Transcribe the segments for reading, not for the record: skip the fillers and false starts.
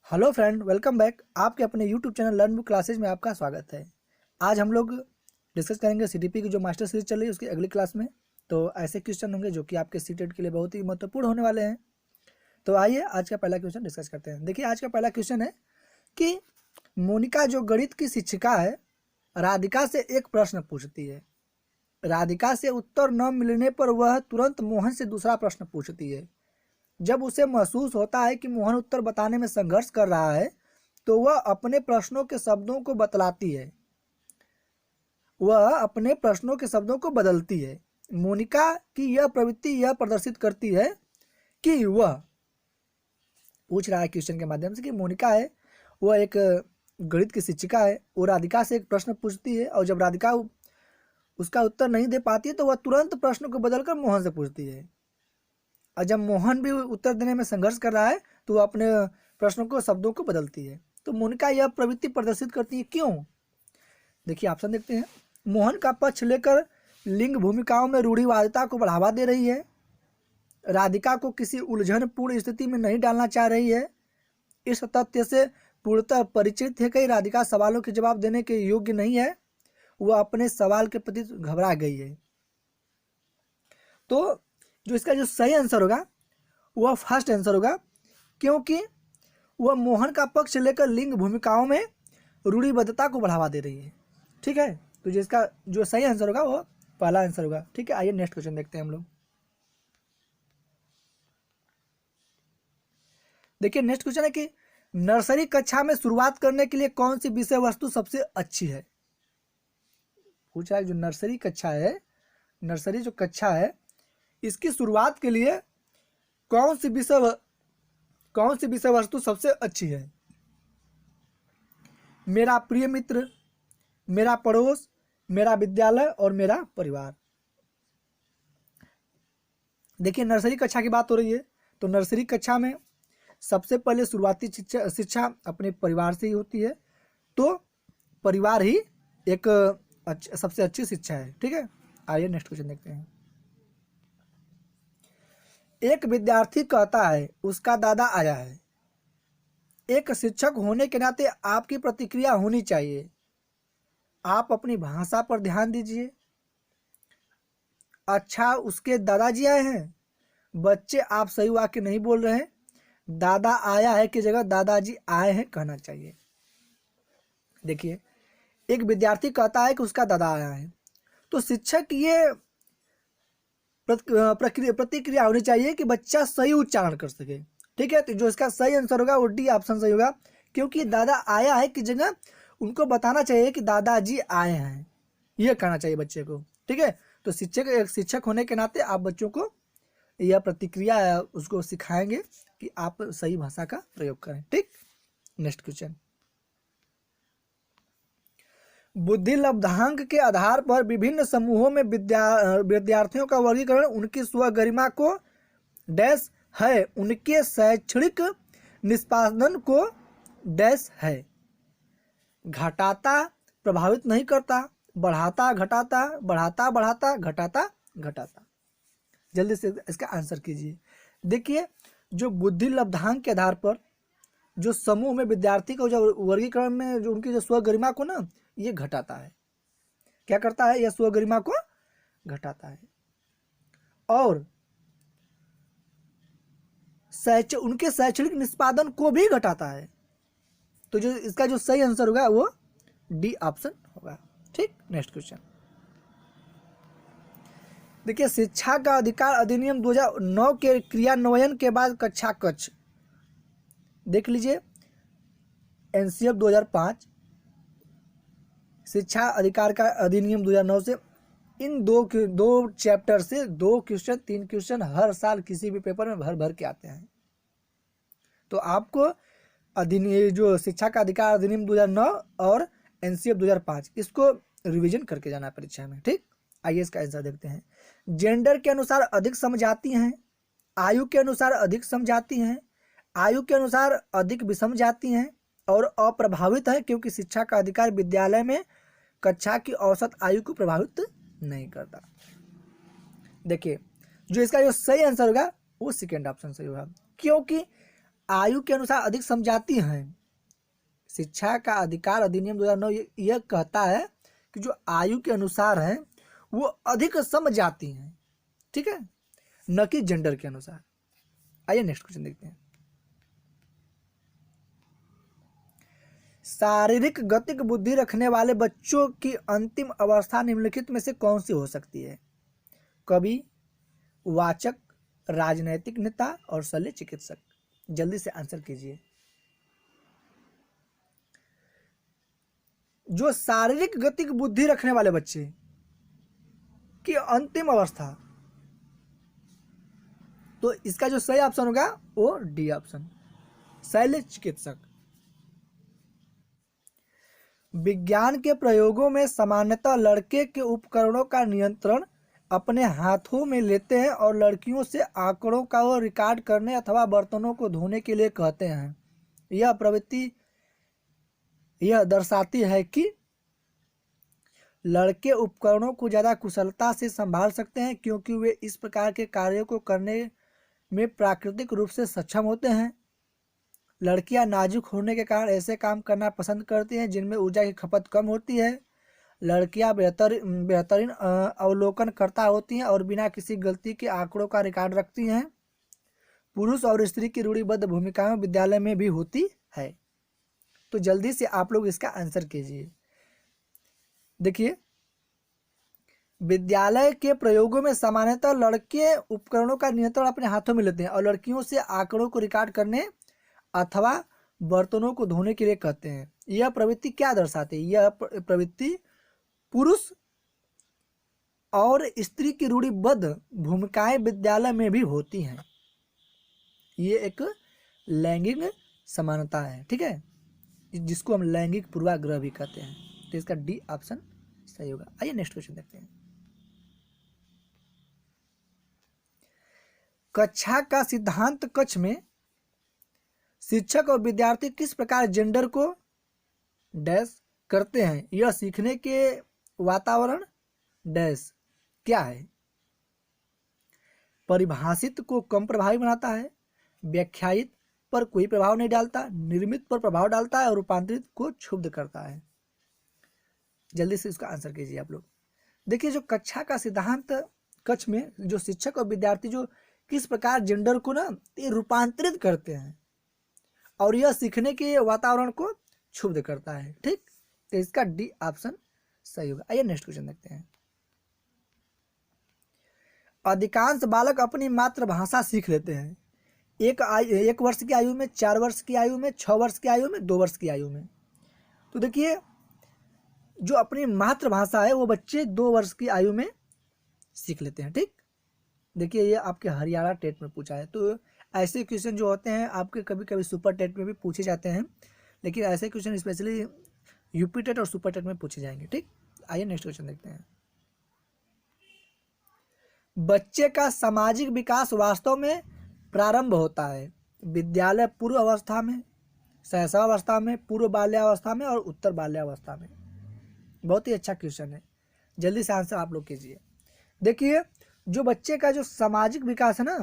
Hello friend, welcome back. आपके अपने YouTube channel learn book classes में आपका स्वागत है। आज हम लोग डिस्कस करेंगे सीटीपी की जो मास्टर सीरीज चल रही है उसकी अगली क्लास में। तो ऐसे क्वेश्चन होंगे जो कि आपके सीटेट के लिए बहुत ही महत्वपूर्ण होने वाले हैं। तो आइए आज का पहला क्वेश्चन डिस्कस करते हैं। देखिए, आज का पहला क्वेश्चन है कि मोनिका जो गणित की शिक्षिका है, राधिका से एक प्रश्न पूछती है। राधिका से उत्तर न मिलने पर वह तुरंत मोहन से दूसरा प्रश्न पूछती है। जब उसे महसूस होता है कि मोहन उत्तर बताने में संघर्ष कर रहा है तो वह अपने प्रश्नों के शब्दों को बतलाती है। वह अपने प्रश्नों के शब्दों को बदलती है। मोनिका की यह प्रवृत्ति यह प्रदर्शित करती है कि वह पूछ रहा है क्वेश्चन के माध्यम से कि मोनिका है, वह एक गणित की शिक्षिका है। वो राधिका से एक प्रश्न पूछती है और जब राधिका उसका उत्तर नहीं दे पाती है तो वह तुरंत प्रश्न को बदलकर मोहन से पूछती है। और जब मोहन भी उत्तर देने में संघर्ष कर रहा है तो वह अपने प्रश्नों को शब्दों को बदलती है। तो मोनिका यह प्रवृत्ति प्रदर्शित करती है क्यों? देखिए, ऑप्शन देखते हैं। मोहन का पक्ष लेकर लिंग भूमिकाओं में रूढ़िवादिता को बढ़ावा दे रही है। राधिका को किसी उलझनपूर्ण स्थिति में नहीं डालना चाह रही है। इस तथ्य से पूर्णतः परिचित है कि राधिका सवालों के जवाब देने के योग्य नहीं है। वह अपने सवाल के प्रति घबरा गई है। तो जो इसका जो सही आंसर होगा वह फर्स्ट आंसर होगा, क्योंकि वह मोहन का पक्ष लेकर लिंग भूमिकाओं में रूढ़िबद्धता को बढ़ावा दे रही है। ठीक है, तो जिसका जो सही आंसर होगा वो पहला आंसर होगा। ठीक है, आइए नेक्स्ट क्वेश्चन देखते हैं हम लोग। देखिए, नेक्स्ट क्वेश्चन है कि नर्सरी कक्षा में शुरुआत करने के लिए कौन सी विषय वस्तु सबसे अच्छी है। पूछा है जो नर्सरी कक्षा है, नर्सरी जो कक्षा है इसकी शुरुआत के लिए कौन सी विषय वस्तु सबसे अच्छी है। मेरा प्रिय मित्र, मेरा पड़ोस, मेरा विद्यालय और मेरा परिवार। देखिए, नर्सरी कक्षा की बात हो रही है तो नर्सरी कक्षा में सबसे पहले शुरुआती शिक्षा अपने परिवार से ही होती है। तो परिवार ही एक सबसे अच्छी शिक्षा है। ठीक है, आइए नेक्स्ट क्वेश्चन देखते हैं। एक विद्यार्थी कहता है उसका दादा आया है। एक शिक्षक होने के नाते आपकी प्रतिक्रिया होनी चाहिए। आप अपनी भाषा पर ध्यान दीजिए। अच्छा, उसके दादाजी आए हैं। बच्चे, आप सही वाक्य नहीं बोल रहे हैं। दादा आया है की जगह दादाजी आए हैं कहना चाहिए। देखिए, एक विद्यार्थी कहता है कि उसका दादा आया है तो शिक्षक ये प्रतिक्रिया होनी चाहिए कि बच्चा सही उच्चारण कर सके। ठीक है, तो जो इसका सही आंसर होगा वो डी ऑप्शन सही होगा, क्योंकि दादा आया है की जगह उनको बताना चाहिए कि दादाजी आए हैं, यह कहना चाहिए बच्चे को। ठीक है, तो एक शिक्षक होने के नाते आप बच्चों को यह प्रतिक्रिया उसको सिखाएंगे कि आप सही भाषा का प्रयोग करें। ठीक, नेक्स्ट क्वेश्चन। बुद्धि लब्धांक के आधार पर विभिन्न समूहों में विद्यार्थियों का वर्गीकरण उनकी स्वगरिमा को डैश है, उनके शैक्षणिक निष्पादन को डैश है। घटाता प्रभावित नहीं करता, बढ़ाता घटाता, बढ़ाता बढ़ाता, घटाता घटाता। जल्दी से इसका आंसर कीजिए। देखिए, जो बुद्धि लब्धांक के आधार पर जो समूह में विद्यार्थी को जो वर्गीकरण में जो उनकी जो स्वगरिमा को ना ये घटाता है। क्या करता है? यह स्वगरिमा को घटाता है और उनके शैक्षणिक निष्पादन को भी घटाता है। तो जो इसका जो सही आंसर होगा वो डी ऑप्शन होगा। ठीक, नेक्स्ट क्वेश्चन। देखिए, शिक्षा का अधिकार अधिनियम 2009 के क्रियान्वयन के बाद कक्षा कक्ष देख लीजिए। एनसीएफ 2005, शिक्षा अधिकार का अधिनियम 2009 से इन दो चैप्टर से 2 क्वेश्चन 3 क्वेश्चन हर साल किसी भी पेपर में भर भर के आते हैं। तो आपको जो शिक्षा का अधिकार अधिनियम 2009 और एनसीएफ 2005 इसको रिवीजन करके जाना है परीक्षा में। ठीक, आइए इसका आंसर देखते हैं। जेंडर के अनुसार अधिक समझाती हैं, आयु के अनुसार अधिक समझाती हैं, आयु के अनुसार अधिक विषम जाती हैं और अप्रभावित है, क्योंकि शिक्षा का अधिकार विद्यालय में कक्षा की औसत आयु को प्रभावित नहीं करता। देखिए, जो इसका जो सही आंसर होगा वो सेकेंड ऑप्शन सही होगा, क्योंकि आयु के अनुसार अधिक समझाती हैं। शिक्षा का अधिकार अधिनियम 2009 यह कहता है कि जो आयु के अनुसार है वो अधिक समझाती हैं, ठीक है, न कि जेंडर के अनुसार। आइए नेक्स्ट क्वेश्चन देखते हैं। शारीरिक गतिक बुद्धि रखने वाले बच्चों की अंतिम अवस्था निम्नलिखित में से कौन सी हो सकती है? कवि, वाचक, राजनैतिक नेता और शल्य चिकित्सक। जल्दी से आंसर कीजिए। जो शारीरिक गतिक बुद्धि रखने वाले बच्चे की अंतिम अवस्था, तो इसका जो सही ऑप्शन होगा वो डी ऑप्शन, शल्य चिकित्सक। विज्ञान के प्रयोगों में सामान्यतः लड़के के उपकरणों का नियंत्रण अपने हाथों में लेते हैं और लड़कियों से आंकड़ों का वो रिकॉर्ड करने अथवा बर्तनों को धोने के लिए कहते हैं। यह प्रवृत्ति यह दर्शाती है कि लड़के उपकरणों को ज़्यादा कुशलता से संभाल सकते हैं क्योंकि वे इस प्रकार के कार्यों को करने में प्राकृतिक रूप से सक्षम होते हैं। लड़कियां नाजुक होने के कारण ऐसे काम करना पसंद करती हैं जिनमें ऊर्जा की खपत कम होती है। लड़कियां बेहतरीन अवलोकनकर्ता होती हैं और बिना किसी गलती के आंकड़ों का रिकॉर्ड रखती हैं। पुरुष और स्त्री की रूढ़िबद्ध भूमिकाएं विद्यालय में भी होती है। तो जल्दी से आप लोग इसका आंसर कीजिए। देखिए, विद्यालय के प्रयोगों में सामान्यतः लड़के उपकरणों का नियंत्रण अपने हाथों में लेते हैं और लड़कियों से आंकड़ों को रिकॉर्ड करने अथवा बर्तनों को धोने के लिए कहते हैं। यह प्रवृत्ति क्या दर्शाती है? यह प्रवृत्ति पुरुष और स्त्री की रूढ़िबद्ध भूमिकाएं विद्यालय में भी होती हैं। ये एक लैंगिक समानता है, ठीक है, जिसको हम लैंगिक पूर्वाग्रह भी कहते हैं। तो इसका डी ऑप्शन सही होगा। आइए नेक्स्ट क्वेश्चन देखते हैं। कक्षा का सिद्धांत कक्ष में शिक्षक और विद्यार्थी किस प्रकार जेंडर को डैश करते हैं? यह सीखने के वातावरण डैश क्या है? परिभाषित को कम प्रभावी बनाता है, व्याख्यायित पर कोई प्रभाव नहीं डालता, निर्मित पर प्रभाव डालता है और रूपांतरित को क्षुब्ध करता है। जल्दी से इसका आंसर कीजिए आप लोग। देखिए, जो कक्षा का सिद्धांत कक्ष में जो शिक्षक और विद्यार्थी जो किस प्रकार जेंडर को ना ये रूपांतरित करते हैं और यह सीखने के वातावरण को क्षुब्ध करता है, ठीक। तो इसका डी ऑप्शन सही होगा। आइए नेक्स्ट क्वेश्चन देखते हैं। अधिकांश बालक अपनी मातृभाषा सीख लेते हैं एक वर्ष की आयु में, 4 वर्ष की आयु में, 6 वर्ष की आयु में, 2 वर्ष की आयु में। तो देखिए, जो अपनी मातृभाषा है वो बच्चे 2 वर्ष की आयु में सीख लेते हैं, ठीक। देखिए, ये आपके हरियाणा टेट में पूछा है। तो ऐसे क्वेश्चन जो होते हैं आपके कभी कभी सुपर टेट में भी पूछे जाते हैं, लेकिन ऐसे क्वेश्चन स्पेशली यूपी टेट और सुपर टेट में पूछे जाएंगे, ठीक। आइए नेक्स्ट क्वेश्चन देखते हैं। बच्चे का सामाजिक विकास वास्तव में प्रारंभ होता है विद्यालय पूर्व अवस्था में, शैशवावस्था में, पूर्व बाल्यावस्था में और उत्तर बाल्यावस्था में। बहुत ही अच्छा क्वेश्चन है, जल्दी से आंसर आप लोग कीजिए। देखिए, जो बच्चे का जो सामाजिक विकास है ना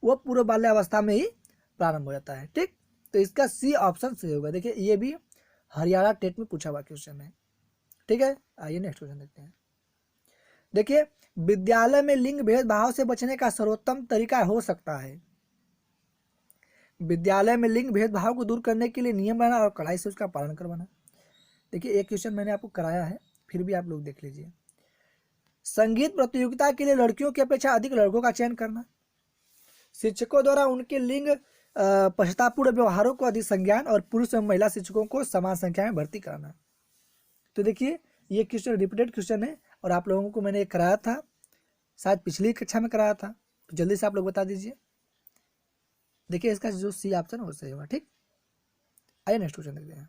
वो पूर्व बाल्यावस्था में ही प्रारंभ हो जाता है, ठीक। तो इसका सी ऑप्शन सही होगा। देखिए, ये भी हरियाणा टेट में पूछा हुआ क्वेश्चन है, ठीक है। आइए नेक्स्ट क्वेश्चन देखते हैं। देखिए, विद्यालय में लिंग भेदभाव से बचने का सर्वोत्तम तरीका हो सकता है विद्यालय में लिंग भेदभाव को दूर करने के लिए नियम बनाना और कड़ाई से उसका पालन करवाना। देखिए, एक क्वेश्चन मैंने आपको कराया है, फिर भी आप लोग देख लीजिए। संगीत प्रतियोगिता के लिए लड़कियों की अपेक्षा अधिक लड़कों का चयन करना, शिक्षकों द्वारा उनके लिंग पश्चातापूर्ण व्यवहारों को अधिक संज्ञान और पुरुष एवं महिला शिक्षकों को समान संख्या में भर्ती कराना। तो देखिए, ये क्वेश्चन रिपीटेड क्वेश्चन है और आप लोगों को मैंने कराया था, शायद पिछली कक्षा में कराया था। तो जल्दी से आप लोग बता दीजिए। देखिए, इसका जो सी ऑप्शन है वो सही होगा, ठीक। आइए नेक्स्ट क्वेश्चन देखते हैं।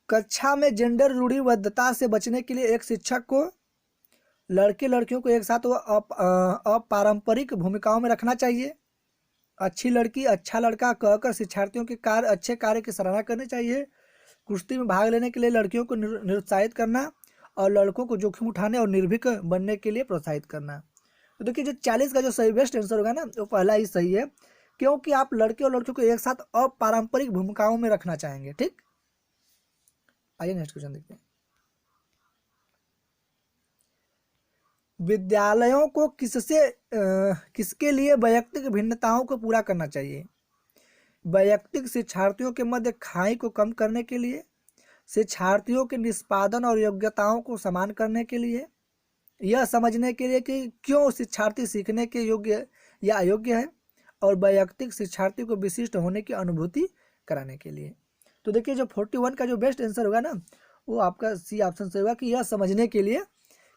कक्षा में जेंडर रूढ़िबद्धता से बचने के लिए एक शिक्षक को लड़के लड़कियों को एक साथ अपारंपरिक भूमिकाओं में रखना चाहिए। अच्छी लड़की अच्छा लड़का कहकर शिक्षार्थियों के अच्छे कार्य की सराहना करनी चाहिए। कुश्ती में भाग लेने के लिए लड़कियों को निरुत्साहित करना और लड़कों को जोखिम उठाने और निर्भीक बनने के लिए प्रोत्साहित करना। तो देखिए, जो 40 का जो सही बेस्ट आंसर होगा ना वो पहला ही सही है। क्योंकि आप लड़के और लड़कियों को एक साथ अपारंपरिक भूमिकाओं में रखना चाहेंगे। ठीक, आइए नेक्स्ट क्वेश्चन देखते हैं। विद्यालयों को किसके लिए वैयक्तिक भिन्नताओं को पूरा करना चाहिए? वैयक्तिक शिक्षार्थियों के मध्य खाई को कम करने के लिए, शिक्षार्थियों के निष्पादन और योग्यताओं को समान करने के लिए, यह समझने के लिए कि क्यों शिक्षार्थी सीखने के योग्य या अयोग्य है, और वैयक्तिक शिक्षार्थी को विशिष्ट होने की अनुभूति कराने के लिए। तो देखिए जो 41 का जो बेस्ट आंसर होगा ना, वो आपका सी ऑप्शन से होगा कि यह समझने के लिए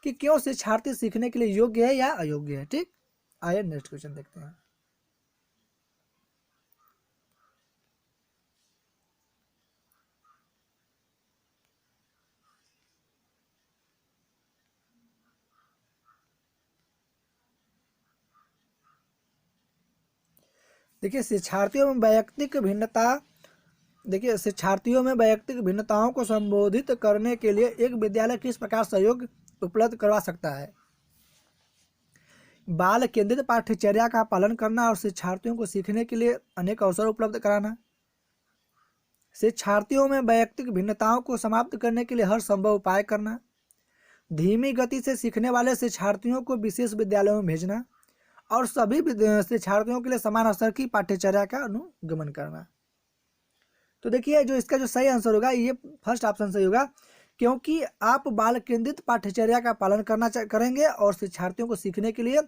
कि क्यों शिक्षार्थी सीखने के लिए योग्य है या अयोग्य है। ठीक, आइए नेक्स्ट क्वेश्चन देखते हैं। देखिए शिक्षार्थियों में वैयक्तिक भिन्नताओं को संबोधित करने के लिए एक विद्यालय किस प्रकार सहयोग उपलब्ध करवा सकता है? बाल केंद्रित पाठ्यचर्या का पालन करना और शिक्षार्थियों को सीखने के लिए अनेक अवसर उपलब्ध कराना, शिक्षार्थियों में वैयक्तिक भिन्नताओं को समाप्त करने के लिए हर संभव उपाय करना, धीमी गति से सीखने वाले शिक्षार्थियों को विशेष विद्यालयों में भेजना, और सभी शिक्षार्थियों के लिए समान अवसर की पाठ्यचर्या का अनुगमन करना। तो देखिए जो इसका जो सही आंसर होगा ये फर्स्ट ऑप्शन सही होगा, क्योंकि आप बाल केंद्रित पाठ्यचर्या का पालन करेंगे और शिक्षार्थियों को सीखने के लिए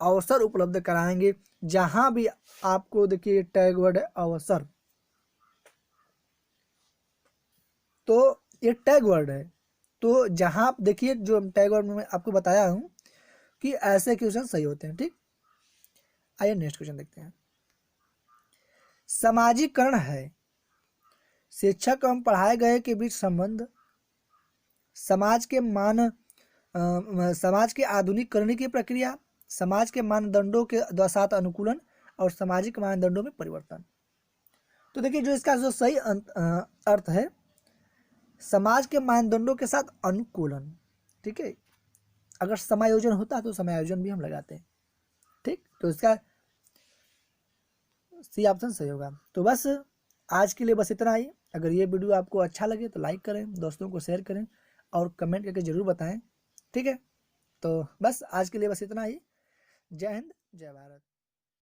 अवसर उपलब्ध कराएंगे। जहां भी आपको देखिए टैग वर्ड है अवसर, तो ये टैग वर्ड है। तो जहां आप देखिए जो टैग वर्ड में मैं आपको बताया हूं कि ऐसे क्वेश्चन सही होते हैं। ठीक, आइए नेक्स्ट क्वेश्चन देखते हैं। सामाजिकरण है शिक्षक एवं पढ़ाए गए के बीच संबंध, समाज के आधुनिकीकरण की प्रक्रिया, समाज के मानदंडों के साथ अनुकूलन, और सामाजिक मानदंडों में परिवर्तन। तो देखिए जो इसका जो सही अर्थ है, समाज के मानदंडों के साथ अनुकूलन। ठीक है, अगर समायोजन होता तो समायोजन भी हम लगाते हैं। ठीक, तो इसका सी ऑप्शन सही होगा। तो बस आज के लिए बस इतना ही। अगर ये वीडियो आपको अच्छा लगे तो लाइक करें, दोस्तों को शेयर करें और कमेंट करके ज़रूर बताएं। ठीक है, तो बस आज के लिए बस इतना ही। जय हिंद, जय भारत।